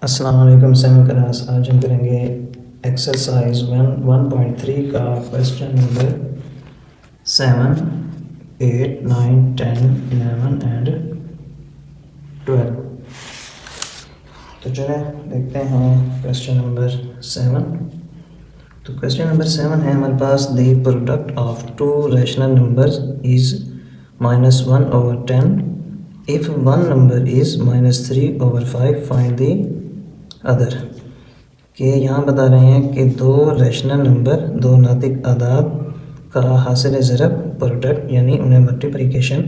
अस्सलाम वालेकुम seven class. आज हम करेंगे एक्सरसाइज 1.3 का क्वेश्चन नंबर 7, 8, 9, 10, 11 एंड 12। तो चले देखते हैं क्वेश्चन नंबर 7। तो क्वेश्चन नंबर 7 है हमारे पास, the product of two rational numbers is -1/10 if one number is -3/5 find the other. कि यहाँ बता रहे हैं कि दो रैशनल नंबर, दो नातिक आदाद का हासिल ज़रब प्रोडक्ट, यानी उन्हें मल्टीप्लिकेशन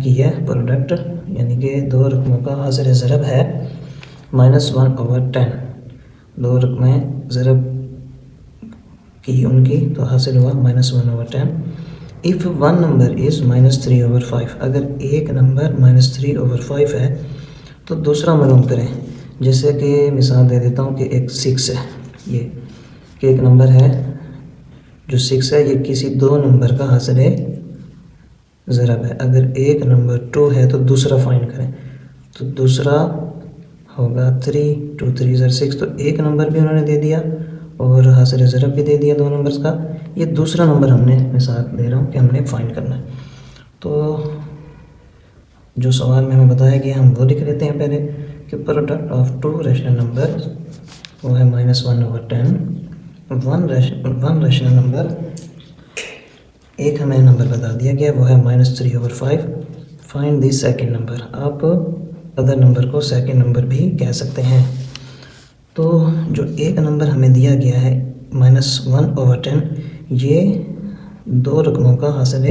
की है प्रोडक्ट, यानी कि दो रकमों का हासिल ज़रब है -1/10। दो रकमें ज़रब की उनकी तो हासिल हुआ -1/10। इफ़ वन नंबर इज़ -3/5, अगर एक नंबर -3/5 है तो दूसरा मालूम करें। जैसे कि मिसाल दे देता हूँ कि एक 6 है, ये कि एक नंबर है जो 6 है, ये किसी दो नंबर का हासिल ज़रब है। अगर एक नंबर 2 है तो दूसरा फाइंड करें, तो दूसरा होगा 3, 2 3 ज़र 6। तो एक नंबर भी उन्होंने दे दिया और हासिल ज़रब भी दे दिया दो नंबर्स का। ये दूसरा नंबर हमने मिसाल दे रहा हूँ कि हमने फाइंड करना है। तो जो सवाल में हमें बताया गया हम वो लिख लेते हैं पहले कि product of two rational number वो है -1/10। वन रैशनल नंबर, एक हमें नंबर बता दिया गया वो है -3/5। फाइंड द सेकंड नंबर, आप अदर नंबर को सेकंड नंबर भी कह सकते हैं। तो जो एक नंबर हमें दिया गया है -1/10, ये दो रकमों का हासिल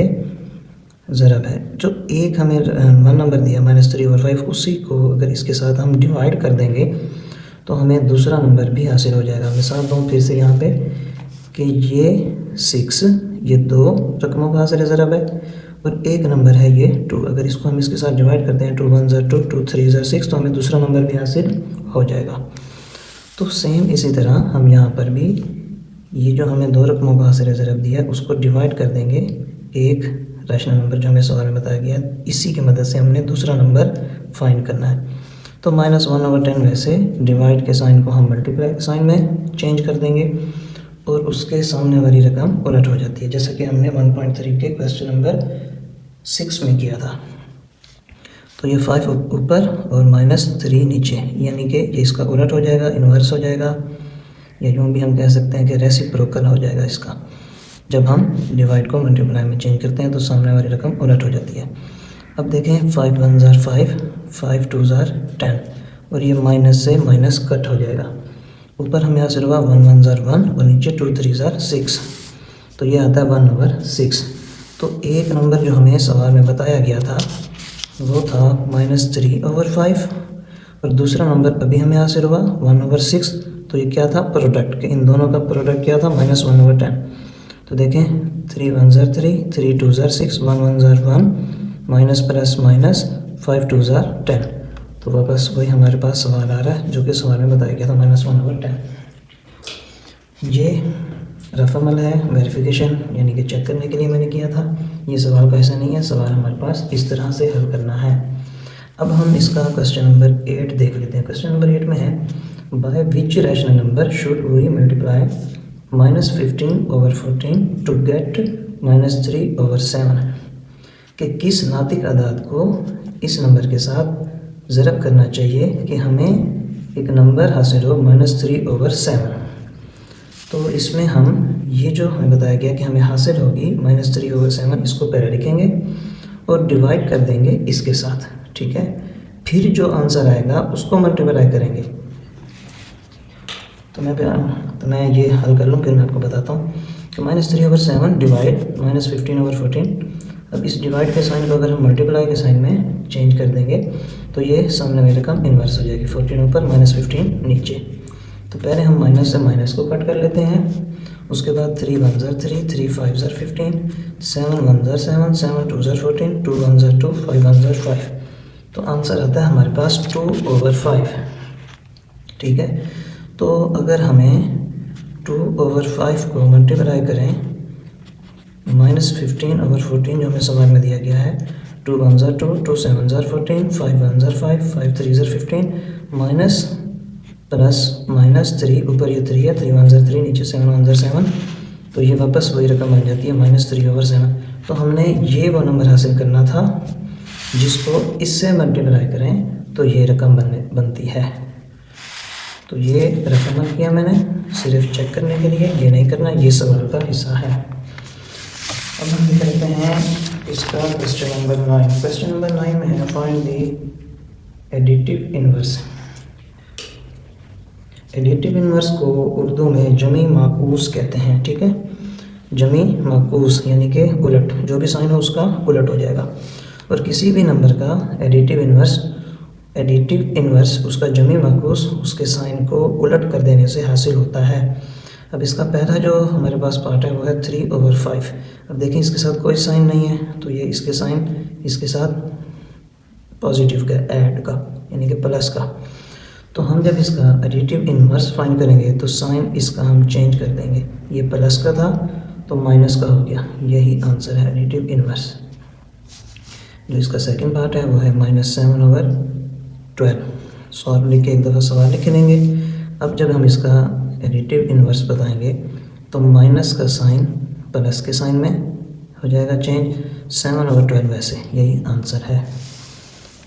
ज़रब है। जो एक हमें वन नंबर दिया -3/5, उसी को अगर इसके साथ हम डिवाइड कर देंगे तो हमें दूसरा नंबर भी हासिल हो जाएगा। मिसाल दूँ फिर से यहाँ पे कि ये 6, ये दो रकमों का हासिल ज़रब है और एक नंबर है ये 2। अगर इसको हम इसके साथ डिवाइड करते हैं 2 1 ज़र 2, 2 3 ज़र 6, तो हमें दूसरा नंबर भी हासिल हो जाएगा। तो सेम इसी तरह हम यहाँ पर भी ये जो हमें दो रकमों का हासिल ज़रब दिया है उसको डिवाइड कर देंगे एक रैशनल नंबर जो हमें सवाल में बताया गया, इसी की मदद से हमने दूसरा नंबर फाइंड करना है। तो -1/10 वैसे डिवाइड के साइन को हम मल्टीप्लाई के साइन में चेंज कर देंगे और उसके सामने वाली रकम उलट हो जाती है, जैसा कि हमने 1.3 के क्वेश्चन नंबर 6 में किया था। तो ये 5 ऊपर और -3 नीचे, यानी कि ये इसका उलट हो जाएगा, इन्वर्स हो जाएगा, या यूँ भी हम कह सकते हैं कि रेसिप्रोकल हो जाएगा इसका। जब हम डिवाइड को मल्टीप्लाई में चेंज करते हैं तो सामने वाली रकम उलट हो जाती है। अब देखें 5 1 ज़र 5, 5 2 ज़र 10, और ये माइनस से माइनस कट हो जाएगा। ऊपर हमें हासिल हुआ 1 1 ज़र 1 और नीचे 2 3 ज़र 6, तो ये आता है 1/6। तो एक नंबर जो हमें सवाल में बताया गया था वो था -3/5 और दूसरा नंबर अभी हमें हासिल हुआ 1/6। तो ये क्या था, प्रोडक्ट, के इन दोनों का प्रोडक्ट क्या था, -1/10। तो देखें 3 1 ज़र 3, 3 2 ज़र 6, 1 1 ज़र 1, माइनस प्लस माइनस 5 2 ज़र 10। तो वापस वही हमारे पास सवाल आ रहा है जो कि सवाल में बताया गया था -1/10। ये रफ अमल है, वेरिफिकेशन यानी कि चेक करने के लिए मैंने किया था। ये सवाल का ऐसा नहीं है, सवाल हमारे पास इस तरह से हल करना है। अब हम इसका क्वेश्चन नंबर 8 देख लेते हैं। क्वेश्चन नंबर 8 में है, by which rational number should we multiply -15/14 to get -3/7। कि किस नातिक आदाद को इस नंबर के साथ ज़रब करना चाहिए कि हमें एक नंबर हासिल हो -3/7। तो इसमें हम ये जो हमें बताया गया कि हमें हासिल होगी -3/7, इसको पहले लिखेंगे और डिवाइड कर देंगे इसके साथ, ठीक है। फिर जो आंसर आएगा उसको मल्टीप्लाई करेंगे। तो मैं ये हल कर लूँ फिर मैं आपको बताता हूँ कि -3/7 डिवाइड -15/14। अब इस डिवाइड के साइन को अगर हम मल्टीप्लाई के साइन में चेंज कर देंगे तो ये सामने वाली रकम इन्वर्स हो जाएगी, 14 ऊपर -15 नीचे। तो पहले हम माइनस से माइनस को कट कर लेते हैं, उसके बाद 3 1 ज़र 3, 3 5 ज़र 15, 7 1 ज़र 7, 7 2 ज़र 14, 2 1 ज़र 2, 5 1 ज़र 5। तो आंसर आता है हमारे पास 2/5, ठीक है। तो अगर हमें 2/5 को मल्टीप्लाई करें -15/14 जो हमें सवाल में दिया गया है, 2 1 ज़र 2, 2 7 ज़र 14, 5 1 ज़र 5, 5 3 ज़र 15, माइनस प्लस -3, ऊपर ये 3 है, 3 1 ज़ा 3, नीचे 7 1 ज़ा 7, तो ये वापस वही रकम बन जाती है -3/7। तो हमने ये वो नंबर हासिल करना था जिसको इससे मल्टीप्लाई करें तो ये रकम बनती है। तो ये रफ अमल किया मैंने सिर्फ चेक करने के लिए, ये नहीं करना, ये सवाल का हिस्सा है। अब हम करते हैं इसका क्वेश्चन नंबर 9। क्वेश्चन नंबर 9 में है find the additive inverse. Additive inverse को उर्दू में जमी माकूस कहते हैं, ठीक है। जमी माकूस यानी कि उलट, जो भी साइन हो उसका उलट हो जाएगा। और किसी भी नंबर का एडिटिव इन्वर्स उसका जमी माकूस उसके साइन को उलट कर देने से हासिल होता है। अब इसका पहला जो हमारे पास पार्ट है वो है 3/5। अब देखें इसके साथ कोई साइन नहीं है, तो ये इसके साइन इसके साथ पॉजिटिव का ऐड का यानी कि प्लस का। तो हम जब इसका एडिटिव इन्वर्स फाइंड करेंगे तो साइन इसका हम चेंज कर देंगे, ये प्लस का था तो माइनस का हो गया, यही आंसर है एडिटिव इन्वर्स। जो इसका सेकंड पार्ट है वो है -7/12। सॉल्व लिख के एक दफ़ा सवाल लिख लेंगे। अब जब हम इसका एडिटिव इन्वर्स बताएंगे तो माइनस का साइन प्लस के साइन में हो जाएगा चेंज, 7/12 वैसे, यही आंसर है।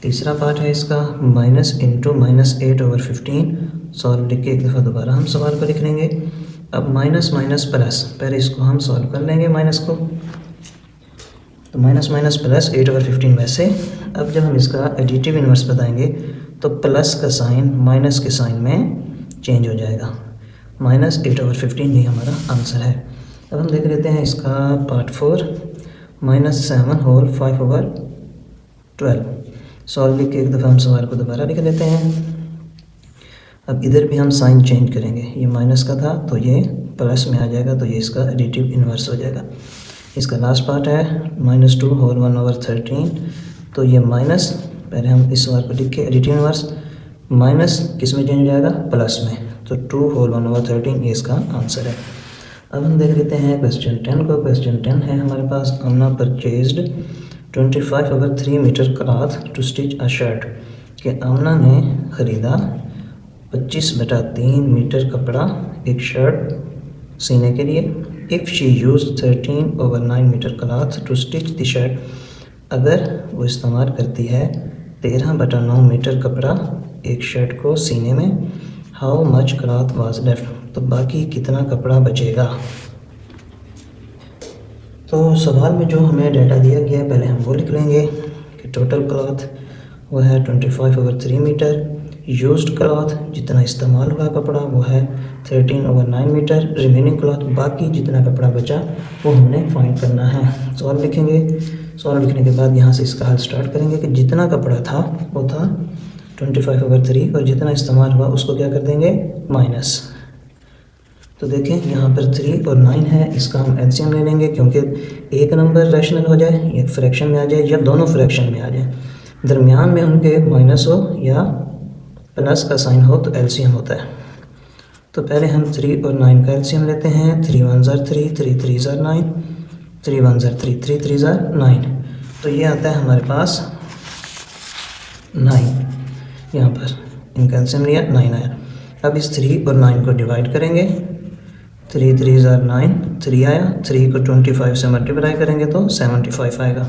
तीसरा पार्ट है इसका माइनस इंटू -8/15। सॉल्व लिख के एक दफ़ा दोबारा हम सवाल को लिख लेंगे। अब माइनस माइनस प्लस, पहले इसको हम सॉल्व कर लेंगे माइनस को, तो माइनस माइनस प्लस 8/15 वैसे। अब जब हम इसका एडिटिव इन्वर्स बताएंगे तो प्लस का साइन माइनस के साइन में चेंज हो जाएगा, -8/15 ही हमारा आंसर है। अब हम देख लेते हैं इसका पार्ट 4 -7 होल 5/12। सॉल्व लिख के एक दफ़ा हम सवाल को दोबारा लिख लेते हैं। अब इधर भी हम साइन चेंज करेंगे, ये माइनस का था तो ये प्लस में आ जाएगा, तो ये इसका एडिटिव इन्वर्स हो जाएगा। इसका लास्ट पार्ट है -2 होल 1/13। तो ये माइनस, पहले हम इस सवाल को लिख के एडिटिव इन्वर्स माइनस किस में चेंज हो जाएगा, प्लस में, तो 2 होल 1/13 ये इसका आंसर है। अब हम देख लेते हैं क्वेश्चन 10 को। क्वेश्चन 10 है हमारे पास, Amna purchased 25/3 metre cloth to stitch a shirt, कि आमना ने ख़रीदा 25/3 मीटर कपड़ा एक शर्ट सीने के लिए। If she use 13/9 metre cloth to stitch the shirt, अगर वो इस्तेमाल करती है 13/9 मीटर कपड़ा एक शर्ट को सीने में, how much cloth was left, तो बाकी कितना कपड़ा बचेगा। तो सवाल में जो हमें डाटा दिया गया है पहले हम वो लिख लेंगे कि टोटल क्लॉथ वो है 25/3 मीटर, यूज्ड क्लॉथ जितना इस्तेमाल हुआ कपड़ा वो है 13/9 मीटर, रिमेनिंग क्लॉथ बाकी जितना कपड़ा बचा वो हमने फाइंड करना है। सॉल्व लिखेंगे, सॉल्व लिखने के बाद यहाँ से इसका हल स्टार्ट करेंगे कि जितना कपड़ा था वो था 25/3 और जितना इस्तेमाल हुआ उसको क्या कर देंगे, माइनस। तो देखें यहाँ पर 3 और 9 है, इसका हम एलसीएम ले लेंगे क्योंकि एक नंबर रैशनल हो जाए, एक फ्रैक्शन में आ जाए या दोनों फ्रैक्शन में आ जाए, दरमियान में उनके माइनस हो या प्लस का साइन हो तो एलसीएम होता है। तो पहले हम 3 और 9 का एलसीएम लेते हैं। 3 1 ज़ा 3, 3 3 ज़ा 9, 3 1 ज़ा 3, 3 3 ज़ा 9, तो ये आता है हमारे पास 9। यहाँ पर इनका एलसीएम लिया 9 आया। अब इस 3 और 9 को डिवाइड करेंगे, 3 3 ज़ा 9, 3 आया, 3 को 25 से मल्टीप्लाई करेंगे तो 75 आएगा।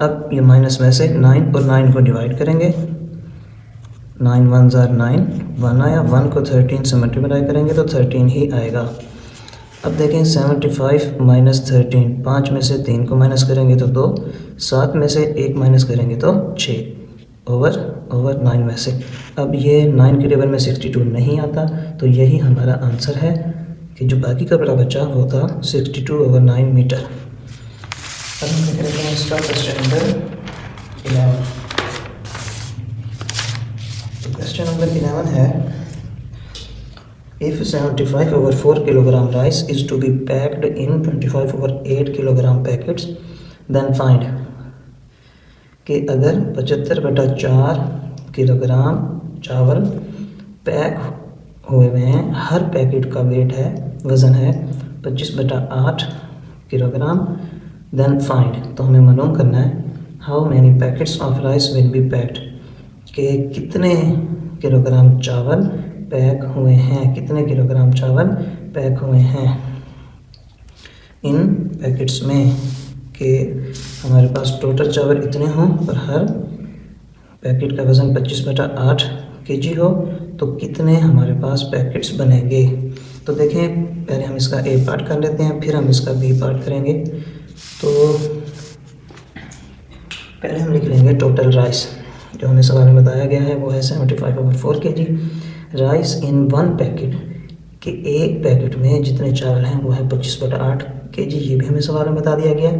अब ये माइनस में से 9 और 9 को डिवाइड करेंगे, 9 1 ज़ा 9, 1 आया, 1 को 13 से मल्टीप्लाई करेंगे तो 13 ही आएगा। अब देखें 75 माइनस 13, 5 में से 3 को माइनस करेंगे तो 2, 7 में से 1 माइनस करेंगे तो 6 ओवर 9 में से। अब ये 9 के टेबल में 62 नहीं आता, तो यही हमारा आंसर है कि जो बाकी कपड़ा बचा वो था 62/9 मीटर। अब हम देख लेते हैं इसका क्वेश्चन नंबर 11। तो क्वेश्चन नंबर 11 है, if 75/4 kilogram rice is to be packed in 25/8 kilogram packets then find, कि अगर 75/4 किलोग्राम चावल पैक हुए हुए हैं, हर पैकेट का वेट है, वज़न है 25/8 किलोग्राम, देन फाइंड, तो हमें मालूम करना है how many packets of rice will B packed, कि कितने किलोग्राम चावल पैक हुए हैं, कितने किलोग्राम चावल पैक हुए हैं इन पैकेट्स में, कि हमारे पास टोटल चावल इतने हों और हर पैकेट का वज़न 25/8 kg हो, तो कितने हमारे पास पैकेट्स बनेंगे। तो देखें, पहले हम इसका ए पार्ट कर लेते हैं, फिर हम इसका बी पार्ट करेंगे। तो पहले हम लिख लेंगे टोटल राइस, जो हमें सवाल में बताया गया है वो है 75/4 kg। Rice in one packet, कि एक पैकेट में जितने चावल हैं वो है 25/8 kg, ये भी हमें सवाल में बता दिया गया।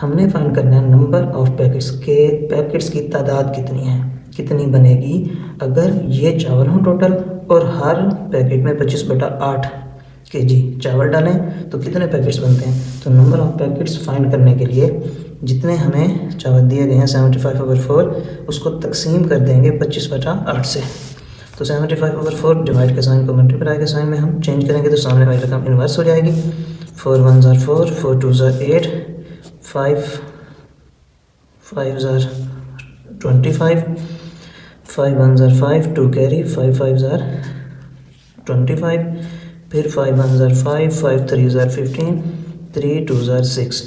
हमने फाइंड करना है नंबर ऑफ पैकेट्स, के पैकेट्स की तादाद कितनी है, कितनी बनेगी अगर ये चावल हों टोटल और हर पैकेट में 25/8 kg चावल डालें तो कितने पैकेट्स बनते हैं। तो नंबर ऑफ पैकेट्स फाइंड करने के लिए जितने हमें चावल दिए गए हैं 75/4, उसको तकसीम कर देंगे 25/8 से। तो 75/4 डिवाइड के साइन को मल्टीप्लाई के साइन में हम चेंज करेंगे तो सामने वाली रकम इन्वर्स हो जाएगी। 4 1s are 4, 4 2s are 8, 5 5s are 25, 5 1s are 5, 2 carry, 5 5s are 25, फिर 5 1s are 5, 5 3s are 15, 3 2s are 6।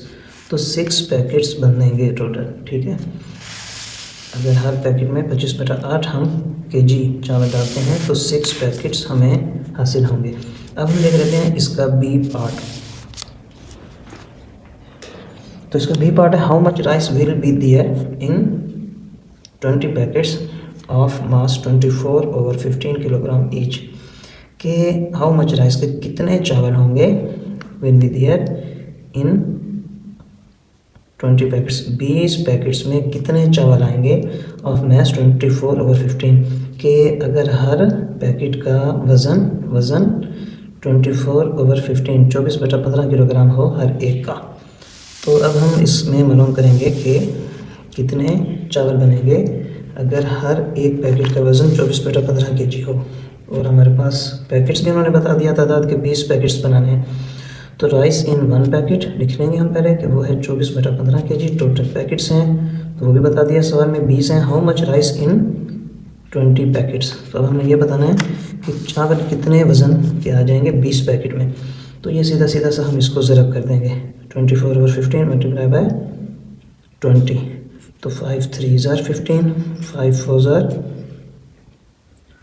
तो 6 पैकेट्स बनेंगे टोटल, ठीक है। अगर हर पैकेट में 25/8 हम kg चावल डालते हैं तो 6 पैकेट्स हमें हासिल होंगे। अब हम देख लेते हैं इसका बी पार्ट। तो इसका बी पार्ट है how much rice will be there in 20 packets of mass 24/15 kilogram each, के हाउ मच राइस के कितने चावल होंगे will be there in 20 packets, 20 packets में कितने चावल आएंगे ऑफ मास 24/15, के अगर हर पैकेट का वज़न 24/15 24/15 किलोग्राम हो हर एक का। तो अब हम इसमें मालूम करेंगे कि कितने चावल बनेंगे अगर हर एक पैकेट का वज़न 24/15 kg हो, और हमारे पास पैकेट्स भी उन्होंने बता दिया तादाद के 20 पैकेट्स बनाने हैं। तो राइस इन वन पैकेट लिख लेंगे हम पहले कि वो है 24/15 kg। टोटल पैकेट्स हैं तो वो भी बता दिया सवाल में 20 हैं। How much rice in 20 packets, तो अब हमें ये बताना है कि चावल कितने वज़न के आ जाएंगे 20 पैकेट में। तो ये सीधा सीधा सा हम इसको ज़रब कर देंगे 24/15 मल्टीप्लाई बाय 20, तो 5 3s are 15, 5 4s are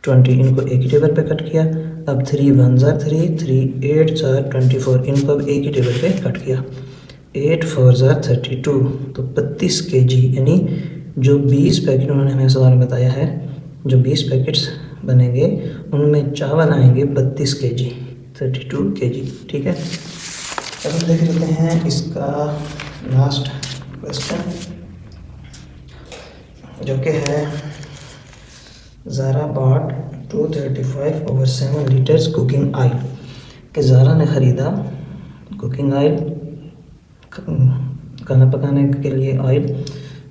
20, इनको एक ही टेबल पे कट किया। अब 3 1s are 3, 3 8s are 24, इनको अब एक ही टेबल पे कट किया। 8 4s are 32, तो 32 kg, यानी जो 20 पैकेट उन्होंने हमें सवाल में बताया है, जो 20 पैकेट्स बनेंगे उनमें चावल आएंगे 32 kg, 32 kg, ठीक है। अब हम देख लेते हैं इसका लास्ट क्वेश्चन, जो कि है Zara bought 235/7 litres cooking oil, कि ज़ारा ने ख़रीदा कुकिंग ऑयल, खाना पकाने के लिए ऑयल,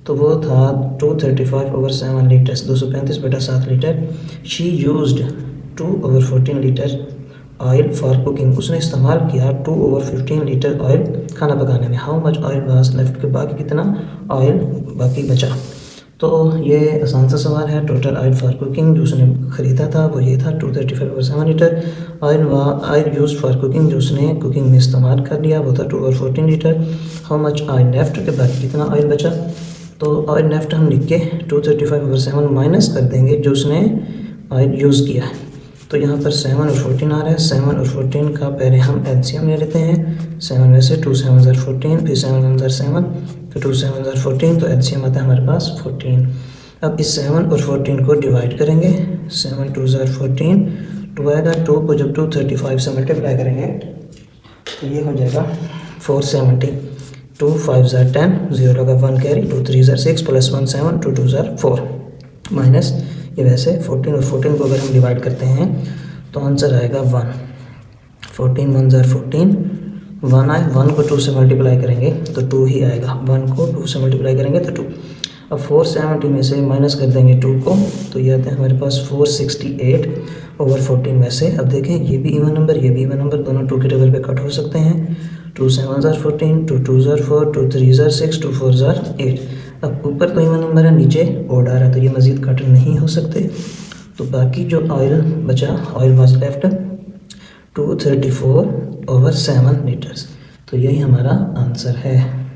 तो वो था 235/7 litres, 235/7 litre. She used 2/14 litre oil for cooking, उसने इस्तेमाल किया 2/15 लीटर ऑयल खाना पकाने में। How much oil was left, के बाकी कितना ऑयल बाकी बचा। तो ये आसान सा सवाल है। टोटल ऑयल फॉर कुकिंग जो उसने ख़रीदा था वो ये था 235/7 litre. Oil use for cooking जो उसने कुकिंग में इस्तेमाल कर लिया वो था 2/14 litre. How much oil left, के बाकी कितना ऑयल बचा। तो ऑयल लेफ्ट हम लिख के 235/7 माइनस कर देंगे जो उसने ऑयल यूज़ किया है। तो यहाँ पर 7 और 14 आ रहा है। 7 और 14 का पहले हम एलसीएम ले लेते हैं। 7 वैसे 2 7s are 14, फिर 7 1s are 7, तो 2 7s are 14, तो एलसीएम आता है हमारे पास 14। अब इस 7 और 14 को डिवाइड करेंगे। 7 2s are 14, 2 आएगा, 2 को जब 235 से मल्टीप्लाई करेंगे तो ये हो जाएगा 470। 2 5s are 10, 0 लगा 1 carry, 2 3s are 6 plus 1 7, 2 2s are 4 minus ये वैसे 14 और 14 को अगर हम डिवाइड करते हैं तो आंसर आएगा 1। 14 1s are 14, 1 आए, 1 को 2 से मल्टीप्लाई करेंगे तो 2 ही आएगा। 1 को 2 से मल्टीप्लाई करेंगे तो 2। अब 470 में से माइनस कर देंगे 2 को, तो ये आता है हमारे पास 468/14 में से। अब देखें ये भी इवन नंबर, ये भी इवन नंबर, दोनों 2 के टेबल पे कट हो सकते हैं। 2 7s are 14, 2 2s are 4, 2 3s are 6, 2 4s are 8। अब ऊपर तो इवन नंबर है, नीचे ओड आ रहा है, तो ये मज़ीद कट नहीं हो सकते। तो बाकी जो ऑयल बचा, ऑयल वाज लेफ्ट 234/7 लीटर्स। तो यही हमारा आंसर है।